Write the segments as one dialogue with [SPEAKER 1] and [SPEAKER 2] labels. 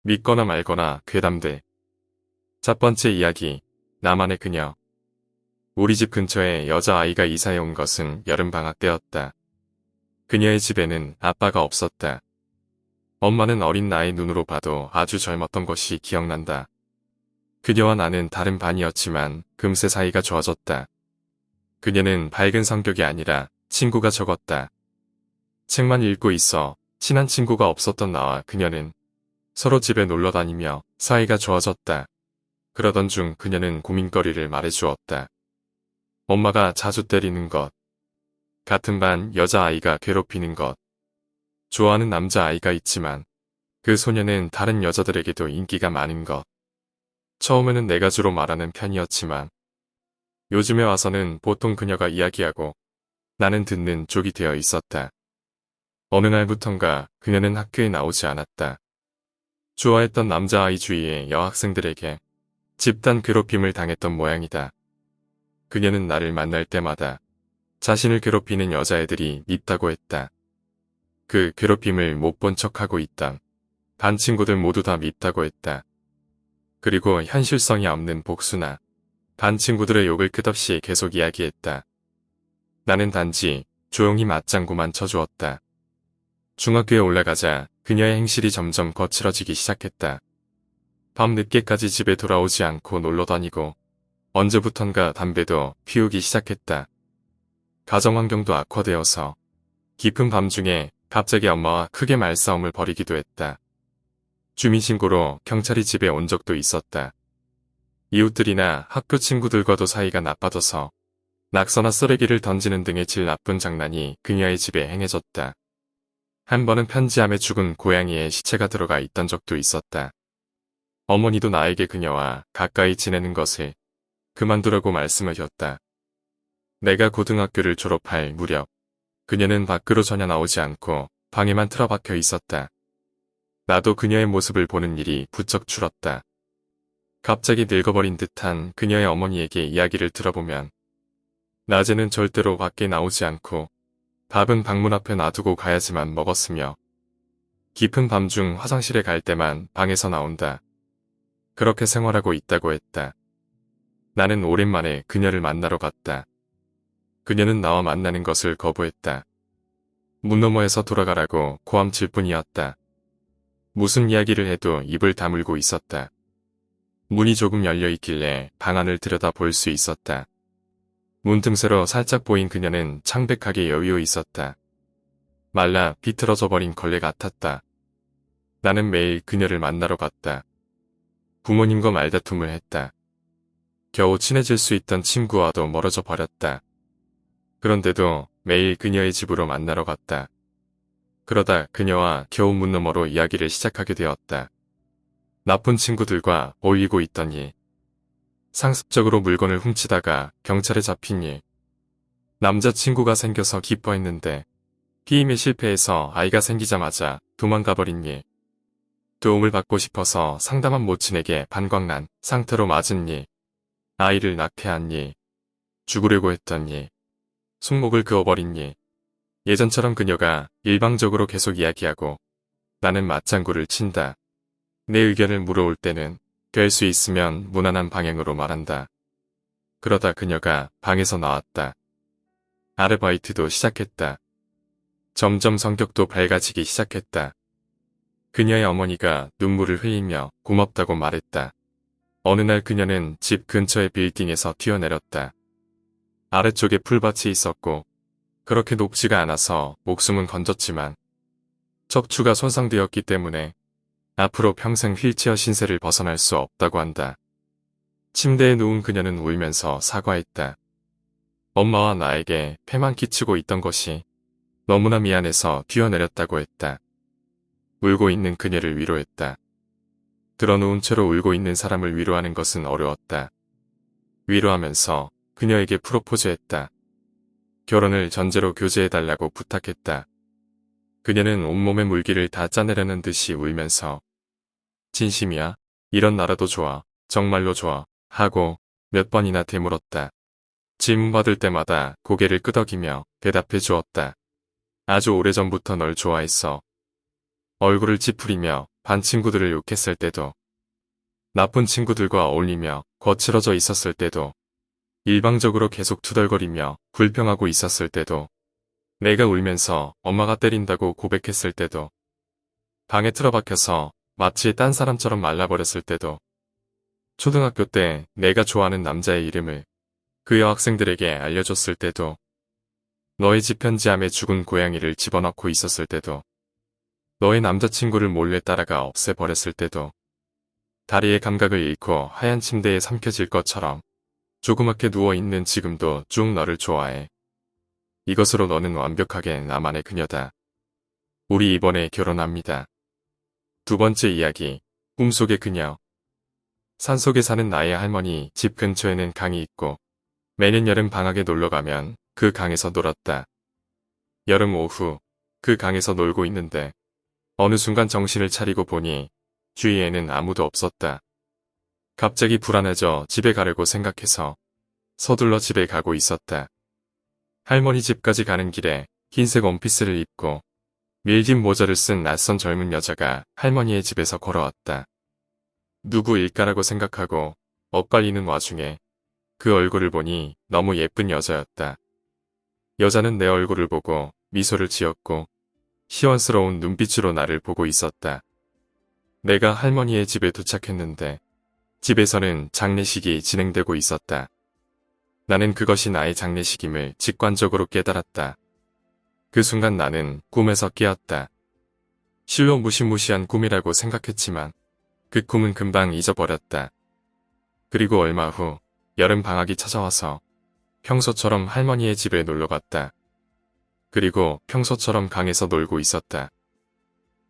[SPEAKER 1] 믿거나 말거나 괴담들. 첫 번째 이야기. 나만의 그녀. 우리 집 근처에 여자아이가 이사해 온 것은 여름방학 때였다. 그녀의 집에는 아빠가 없었다. 엄마는 어린 나이 눈으로 봐도 아주 젊었던 것이 기억난다. 그녀와 나는 다른 반이었지만 금세 사이가 좋아졌다. 그녀는 밝은 성격이 아니라 친구가 적었다. 책만 읽고 있어 친한 친구가 없었던 나와 그녀는 서로 집에 놀러 다니며 사이가 좋아졌다. 그러던 중 그녀는 고민거리를 말해주었다. 엄마가 자주 때리는 것, 같은 반 여자아이가 괴롭히는 것, 좋아하는 남자아이가 있지만 그 소녀는 다른 여자들에게도 인기가 많은 것. 처음에는 내가 주로 말하는 편이었지만 요즘에 와서는 보통 그녀가 이야기하고 나는 듣는 쪽이 되어 있었다. 어느 날부턴가 그녀는 학교에 나오지 않았다. 좋아했던 남자아이 주위의 여학생들에게 집단 괴롭힘을 당했던 모양이다. 그녀는 나를 만날 때마다 자신을 괴롭히는 여자애들이 밉다고 했다. 그 괴롭힘을 못 본 척하고 있던 반 친구들 모두 다 밉다고 했다. 그리고 현실성이 없는 복수나 반 친구들의 욕을 끝없이 계속 이야기했다. 나는 단지 조용히 맞장구만 쳐주었다. 중학교에 올라가자 그녀의 행실이 점점 거칠어지기 시작했다. 밤 늦게까지 집에 돌아오지 않고 놀러 다니고 언제부턴가 담배도 피우기 시작했다. 가정환경도 악화되어서 깊은 밤중에 갑자기 엄마와 크게 말싸움을 벌이기도 했다. 주민신고로 경찰이 집에 온 적도 있었다. 이웃들이나 학교 친구들과도 사이가 나빠져서 낙서나 쓰레기를 던지는 등의 질 나쁜 장난이 그녀의 집에 행해졌다. 한 번은 편지함에 죽은 고양이의 시체가 들어가 있던 적도 있었다. 어머니도 나에게 그녀와 가까이 지내는 것을 그만두라고 말씀을 하셨다. 내가 고등학교를 졸업할 무렵 그녀는 밖으로 전혀 나오지 않고 방에만 틀어박혀 있었다. 나도 그녀의 모습을 보는 일이 부쩍 줄었다. 갑자기 늙어버린 듯한 그녀의 어머니에게 이야기를 들어보면 낮에는 절대로 밖에 나오지 않고 밥은 방문 앞에 놔두고 가야지만 먹었으며 깊은 밤중 화장실에 갈 때만 방에서 나온다. 그렇게 생활하고 있다고 했다. 나는 오랜만에 그녀를 만나러 갔다. 그녀는 나와 만나는 것을 거부했다. 문 너머에서 돌아가라고 고함칠 뿐이었다. 무슨 이야기를 해도 입을 다물고 있었다. 문이 조금 열려 있길래 방 안을 들여다볼 수 있었다. 문틈새로 살짝 보인 그녀는 창백하게 여유 있었다. 말라 비틀어져 버린 걸레 같았다. 나는 매일 그녀를 만나러 갔다. 부모님과 말다툼을 했다. 겨우 친해질 수 있던 친구와도 멀어져 버렸다. 그런데도 매일 그녀의 집으로 만나러 갔다. 그러다 그녀와 겨우 문 너머로 이야기를 시작하게 되었다. 나쁜 친구들과 어울리고 있던 일. 상습적으로 물건을 훔치다가 경찰에 잡힌 일. 남자친구가 생겨서 기뻐했는데 피임에 실패해서 아이가 생기자마자 도망가버린 일. 도움을 받고 싶어서 상담한 모친에게 반광난 상태로 맞은 일. 아이를 낙태한 일. 죽으려고 했던 일. 손목을 그어버린 일. 예전처럼 그녀가 일방적으로 계속 이야기하고 나는 맞장구를 친다. 내 의견을 물어올 때는 될 수 있으면 무난한 방향으로 말한다. 그러다 그녀가 방에서 나왔다. 아르바이트도 시작했다. 점점 성격도 밝아지기 시작했다. 그녀의 어머니가 눈물을 흘리며 고맙다고 말했다. 어느 날 그녀는 집 근처의 빌딩에서 뛰어내렸다. 아래쪽에 풀밭이 있었고 그렇게 높지가 않아서 목숨은 건졌지만 척추가 손상되었기 때문에 앞으로 평생 휠체어 신세를 벗어날 수 없다고 한다. 침대에 누운 그녀는 울면서 사과했다. 엄마와 나에게 폐만 끼치고 있던 것이 너무나 미안해서 뛰어내렸다고 했다. 울고 있는 그녀를 위로했다. 드러누운 채로 울고 있는 사람을 위로하는 것은 어려웠다. 위로하면서 그녀에게 프로포즈했다. 결혼을 전제로 교제해달라고 부탁했다. 그녀는 온몸의 물기를 다 짜내려는 듯이 울면서 진심이야? 이런 나라도 좋아. 정말로 좋아. 하고 몇 번이나 되물었다. 질문받을 때마다 고개를 끄덕이며 대답해 주었다. 아주 오래전부터 널 좋아했어. 얼굴을 찌푸리며 반 친구들을 욕했을 때도, 나쁜 친구들과 어울리며 거칠어져 있었을 때도, 일방적으로 계속 투덜거리며 불평하고 있었을 때도, 내가 울면서 엄마가 때린다고 고백했을 때도, 방에 틀어박혀서 마치 딴 사람처럼 말라버렸을 때도, 초등학교 때 내가 좋아하는 남자의 이름을 그 여학생들에게 알려줬을 때도, 너의 집 편지함에 죽은 고양이를 집어넣고 있었을 때도, 너의 남자친구를 몰래 따라가 없애버렸을 때도, 다리의 감각을 잃고 하얀 침대에 삼켜질 것처럼 조그맣게 누워있는 지금도 쭉 너를 좋아해. 이것으로 너는 완벽하게 나만의 그녀다. 우리 이번에 결혼합니다. 두 번째 이야기, 꿈속의 그녀. 산속에 사는 나의 할머니 집 근처에는 강이 있고 매년 여름 방학에 놀러가면 그 강에서 놀았다. 여름 오후 그 강에서 놀고 있는데 어느 순간 정신을 차리고 보니 주위에는 아무도 없었다. 갑자기 불안해져 집에 가려고 생각해서 서둘러 집에 가고 있었다. 할머니 집까지 가는 길에 흰색 원피스를 입고 밀짚 모자를 쓴 낯선 젊은 여자가 할머니의 집에서 걸어왔다. 누구일까라고 생각하고 엇갈리는 와중에 그 얼굴을 보니 너무 예쁜 여자였다. 여자는 내 얼굴을 보고 미소를 지었고 시원스러운 눈빛으로 나를 보고 있었다. 내가 할머니의 집에 도착했는데 집에서는 장례식이 진행되고 있었다. 나는 그것이 나의 장례식임을 직관적으로 깨달았다. 그 순간 나는 꿈에서 깨었다. 실로 무시무시한 꿈이라고 생각했지만 그 꿈은 금방 잊어버렸다. 그리고 얼마 후 여름 방학이 찾아와서 평소처럼 할머니의 집에 놀러갔다. 그리고 평소처럼 강에서 놀고 있었다.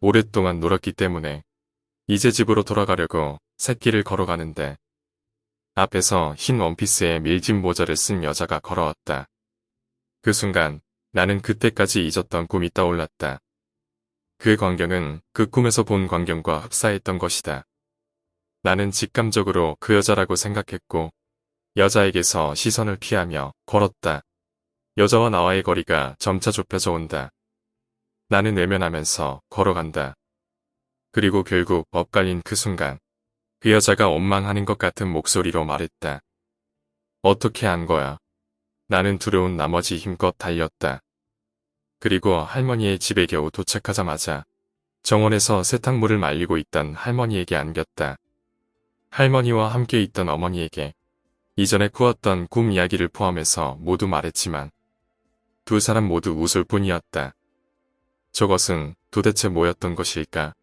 [SPEAKER 1] 오랫동안 놀았기 때문에 이제 집으로 돌아가려고 샛길을 걸어가는데 앞에서 흰 원피스에 밀짚 모자를 쓴 여자가 걸어왔다. 그 순간 나는 그때까지 잊었던 꿈이 떠올랐다. 그 광경은 그 꿈에서 본 광경과 흡사했던 것이다. 나는 직감적으로 그 여자라고 생각했고 여자에게서 시선을 피하며 걸었다. 여자와 나와의 거리가 점차 좁혀져 온다. 나는 외면하면서 걸어간다. 그리고 결국 엇갈린 그 순간 그 여자가 원망하는 것 같은 목소리로 말했다. 어떻게 한 거야? 나는 두려운 나머지 힘껏 달렸다. 그리고 할머니의 집에 겨우 도착하자마자 정원에서 세탁물을 말리고 있던 할머니에게 안겼다. 할머니와 함께 있던 어머니에게 이전에 꾸었던 꿈 이야기를 포함해서 모두 말했지만 두 사람 모두 웃을 뿐이었다. 저것은 도대체 뭐였던 것일까?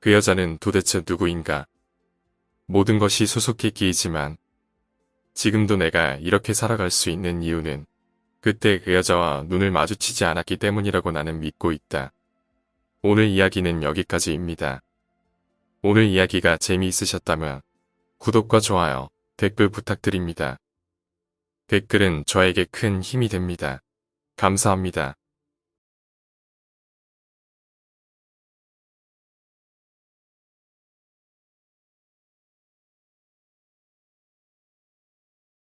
[SPEAKER 1] 그 여자는 도대체 누구인가? 모든 것이 수수께끼이지만 지금도 내가 이렇게 살아갈 수 있는 이유는 그때 그 여자와 눈을 마주치지 않았기 때문이라고 나는 믿고 있다. 오늘 이야기는 여기까지입니다. 오늘 이야기가 재미있으셨다면 구독과 좋아요, 댓글 부탁드립니다. 댓글은 저에게 큰 힘이 됩니다. 감사합니다.